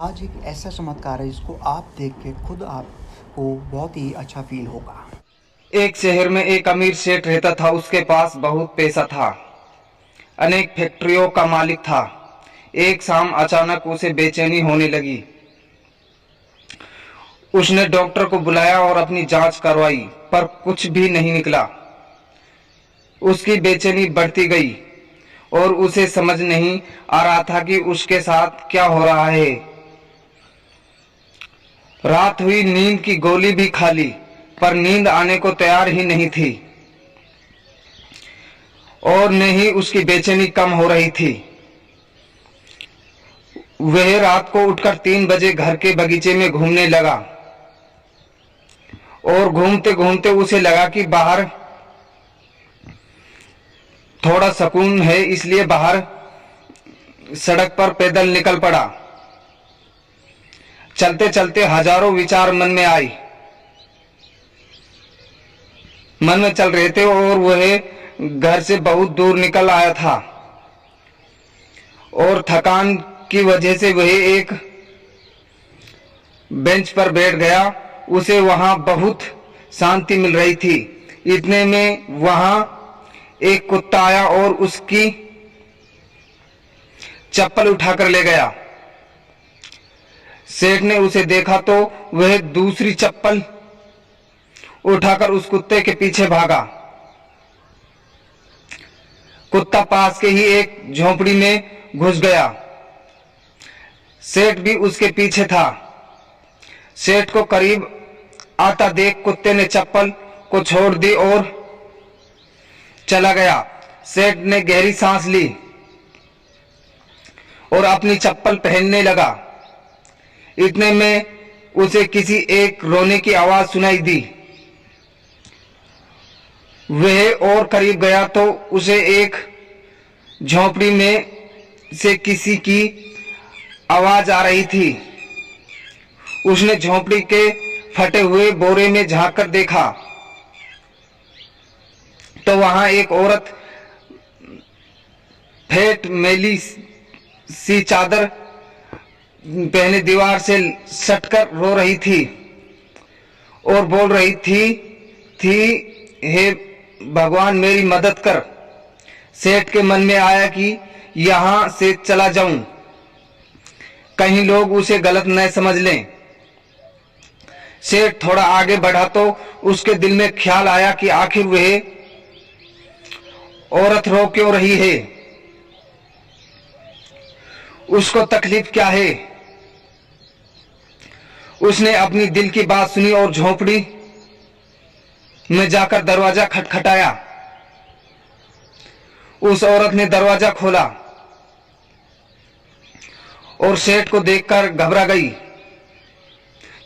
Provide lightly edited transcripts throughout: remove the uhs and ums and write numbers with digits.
आज एक ऐसा चमत्कार है जिसको आप देख के खुद आपको बहुत ही अच्छा फील होगा। एक शहर में एक अमीर सेठ रहता था। उसके पास बहुत पैसा था, अनेक फैक्ट्रियों का मालिक था। एक शाम अचानक उसे बेचैनी होने लगी। उसने डॉक्टर को बुलाया और अपनी जांच करवाई, पर कुछ भी नहीं निकला। उसकी बेचैनी बढ़ती गई और उसे समझ नहीं आ रहा था कि उसके साथ क्या हो रहा है। रात हुई, नींद की गोली भी खा ली, पर नींद आने को तैयार ही नहीं थी और न ही उसकी बेचैनी कम हो रही थी। वह रात को उठकर 3 बजे घर के बगीचे में घूमने लगा और घूमते घूमते उसे लगा कि बाहर थोड़ा सुकून है, इसलिए बाहर सड़क पर पैदल निकल पड़ा। चलते चलते हजारों विचार मन में चल रहे थे और वह घर से बहुत दूर निकल आया था और थकान की वजह से वह एक बेंच पर बैठ गया। उसे वहां बहुत शांति मिल रही थी। इतने में वहां एक कुत्ता आया और उसकी चप्पल उठाकर ले गया। सेठ ने उसे देखा तो वह दूसरी चप्पल उठाकर उस कुत्ते के पीछे भागा। कुत्ता पास के ही एक झोंपड़ी में घुस गया। सेठ भी उसके पीछे था। सेठ को करीब आता देख कुत्ते ने चप्पल को छोड़ दी और चला गया। सेठ ने गहरी सांस ली और अपनी चप्पल पहनने लगा। इतने में उसे किसी एक रोने की आवाज सुनाई दी। वह और करीब गया तो उसे एक झोंपड़ी में से किसी की आवाज आ रही थी। उसने झोंपड़ी के फटे हुए बोरे में झांककर देखा तो वहां एक औरत फेट मैली सी चादर पहने दीवार से सटकर रो रही थी और बोल रही थी हे भगवान, मेरी मदद कर। सेठ के मन में आया कि यहां से चला जाऊं, कहीं लोग उसे गलत न समझ लें। सेठ थोड़ा आगे बढ़ा तो उसके दिल में ख्याल आया कि आखिर वह औरत रो क्यों रही है, उसको तकलीफ क्या है। उसने अपनी दिल की बात सुनी और झोंपड़ी में जाकर दरवाजा खटखटाया। उस औरत ने दरवाजा खोला और सेठ को देखकर घबरा गई।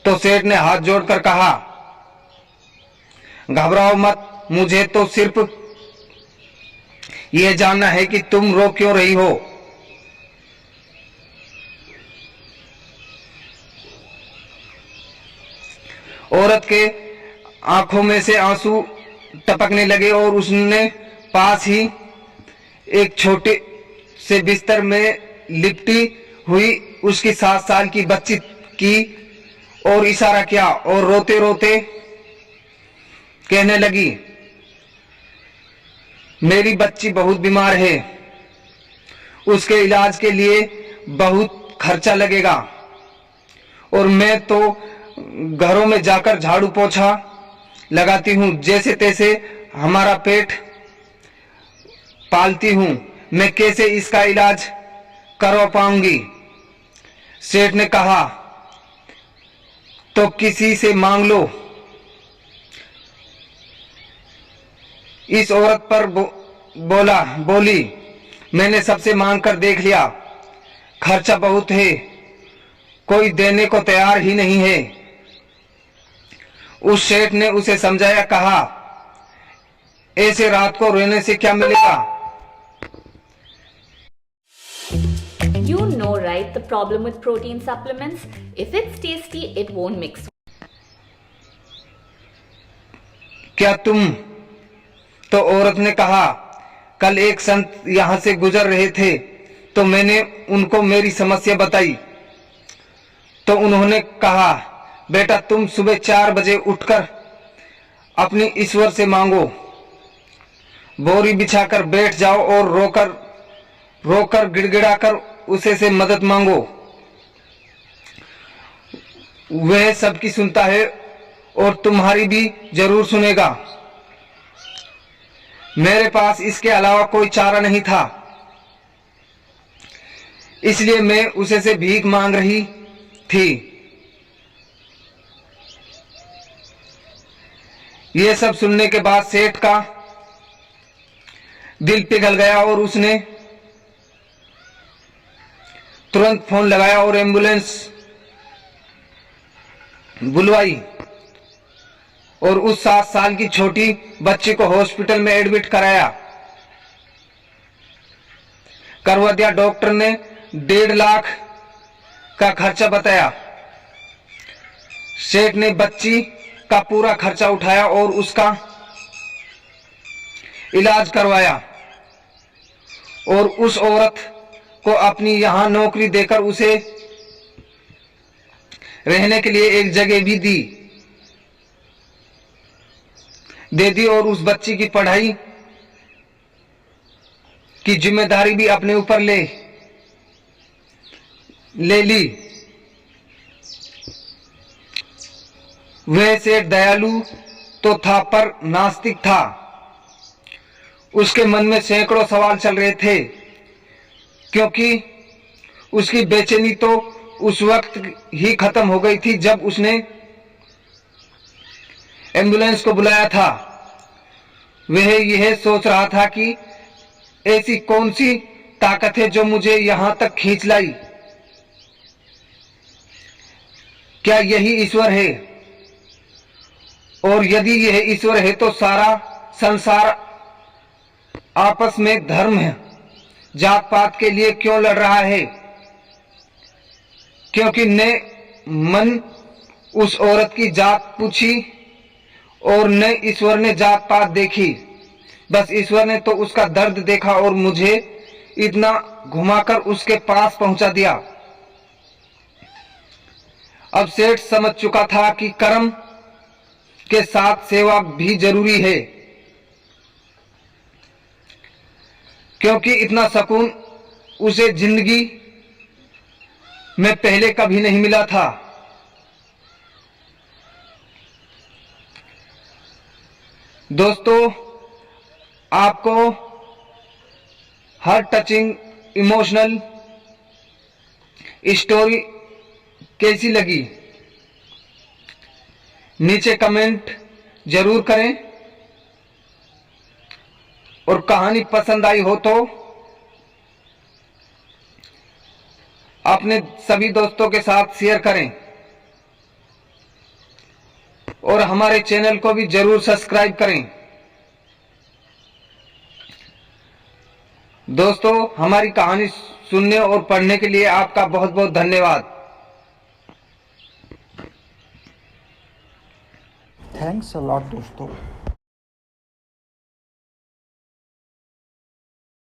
तो सेठ ने हाथ जोड़कर कहा, घबराओ मत, मुझे तो सिर्फ यह जानना है कि तुम रो क्यों रही हो। औरत के आंखों में से आंसू टपकने लगे और उसने पास ही एक छोटे से बिस्तर में लिपटी हुई उसकी 7 साल की बच्ची की और इशारा किया और रोते रोते कहने लगी, मेरी बच्ची बहुत बीमार है, उसके इलाज के लिए बहुत खर्चा लगेगा और मैं तो घरों में जाकर झाड़ू पोछा लगाती हूं, जैसे तैसे हमारा पेट पालती हूं, मैं कैसे इसका इलाज करवा पाऊंगी। सेठ ने कहा, तो किसी से मांग लो। इस औरत पर बोली, मैंने सबसे मांग कर देख लिया, खर्चा बहुत है, कोई देने को तैयार ही नहीं है। उस सेठ ने उसे समझाया, कहा, ऐसे रात को रोने से क्या मिलेगा। You know, right, the problem with protein supplements? If it's tasty, it won't mix. क्या तुम? तो औरत ने कहा, कल एक संत यहां से गुजर रहे थे तो मैंने उनको मेरी समस्या बताई। तो उन्होंने कहा, बेटा तुम सुबह 4 बजे उठकर अपनी ईश्वर से मांगो, बोरी बिछाकर बैठ जाओ और रोकर गिड़गिड़ाकर उसे से मदद मांगो। वह सबकी सुनता है और तुम्हारी भी जरूर सुनेगा। मेरे पास इसके अलावा कोई चारा नहीं था, इसलिए मैं उसे से भीख मांग रही थी। यह सब सुनने के बाद सेठ का दिल पिघल गया और उसने तुरंत फोन लगाया और एम्बुलेंस बुलवाई और उस 7 साल की छोटी बच्ची को हॉस्पिटल में एडमिट कराया। करवा दिया। डॉक्टर ने 1.5 लाख का खर्चा बताया। सेठ ने बच्ची का पूरा खर्चा उठाया और उसका इलाज करवाया और उस औरत को अपनी यहां नौकरी देकर उसे रहने के लिए एक जगह भी दे दी और उस बच्ची की पढ़ाई की जिम्मेदारी भी अपने ऊपर ले ली। वह सेठ दयालु तो था पर नास्तिक था। उसके मन में सैकड़ों सवाल चल रहे थे, क्योंकि उसकी बेचैनी तो उस वक्त ही खत्म हो गई थी जब उसने एम्बुलेंस को बुलाया था। वह यह सोच रहा था कि ऐसी कौन सी ताकत है जो मुझे यहां तक खींच लाई। क्या यही ईश्वर है? और यदि यह ईश्वर है तो सारा संसार आपस में धर्म है, जात पात के लिए क्यों लड़ रहा है? क्योंकि ने मन उस औरत की जात पूछी और न ईश्वर ने जात पात देखी। बस ईश्वर ने तो उसका दर्द देखा और मुझे इतना घुमाकर उसके पास पहुंचा दिया। अब सेठ समझ चुका था कि कर्म के साथ सेवा भी जरूरी है, क्योंकि इतना सुकून उसे जिंदगी में पहले कभी नहीं मिला था। दोस्तों, आपको हर टचिंग इमोशनल स्टोरी कैसी लगी? नीचे कमेंट जरूर करें और कहानी पसंद आई हो तो अपने सभी दोस्तों के साथ शेयर करें और हमारे चैनल को भी जरूर सब्सक्राइब करें। दोस्तों, हमारी कहानी सुनने और पढ़ने के लिए आपका बहुत बहुत धन्यवाद। थैंक्स अ लॉट दोस्तों।